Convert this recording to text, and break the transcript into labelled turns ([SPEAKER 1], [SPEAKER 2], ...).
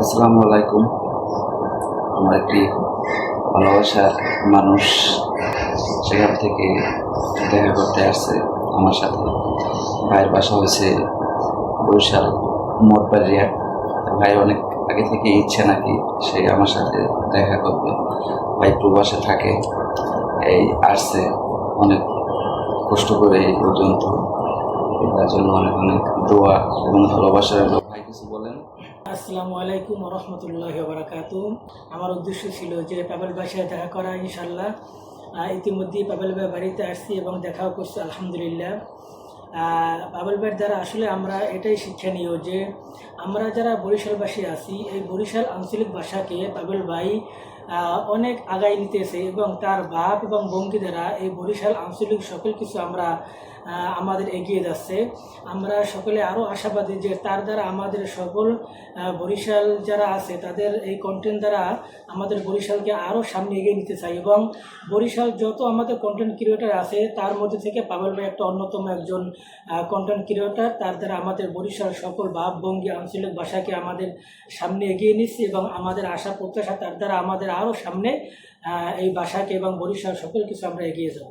[SPEAKER 1] আসসালামু আলাইকুম। আমার একটি ভালোবাসার মানুষ সেখান থেকে দেখা করতে আসছে আমার সাথে। ভাইয়ের বাসা হয়েছে বরিশাল মঠবাড়িয়া। ভাই অনেক আগে থেকে ইচ্ছে নাকি সে আমার সাথে দেখা করবে। ভাই প্রবাসে থাকে, এই আসছে অনেক কষ্ট করে এই পর্যন্ত। এটার জন্য অনেক অনেক দোয়া এবং ভালোবাসা রইল। ভাই কিছু বলেন।
[SPEAKER 2] আসসালামু আলাইকুম রহমতুল্লাহি বারাকাতু। আমার উদ্দেশ্য ছিল যে পাবেল ভাইয়ের সাথে দেখা করা, ইনশাল্লাহ। ইতিমধ্যেই পাবেল ভাই বাড়িতে আসছি এবং দেখাও করছি, আলহামদুলিল্লাহ। পাবেল ভাইয়ের দ্বারা আসলে আমরা এটাই শিক্ষণীয় যে আমরা যারা বরিশালবাসী আছি, এই বরিশাল আঞ্চলিক ভাষাকে পাবেল ভাই অনেক আগায় নিতেছে এবং তার ভাব এবং ভঙ্গি দ্বারা এই বরিশাল আঞ্চলিক সকল কিছু আমরা আমাদের এগিয়ে যাচ্ছে। আমরা সকলে আরও আশাবাদী যে তার দ্বারা আমাদের সকল বরিশাল যারা আছে তাদের এই কন্টেন্ট দ্বারা আমাদের বরিশালকে আরও সামনে এগিয়ে নিতে চাই এবং বরিশাল যত আমাদের কন্টেন্ট ক্রিয়েটার আছে তার মধ্যে থেকে পাবেল ভাই একটা অন্যতম একজন কন্টেন্ট ক্রিয়েটার। তার দ্বারা আমাদের বরিশাল সকল ভাবভঙ্গি আঞ্চলিক ভাষাকে আমাদের সামনে এগিয়ে নিচ্ছি এবং আমাদের আশা প্রত্যাশা তার দ্বারা আমাদের আরও সামনে এই ভাষাকে এবং বরিশাল সকল কিছু আমরা এগিয়ে যাব।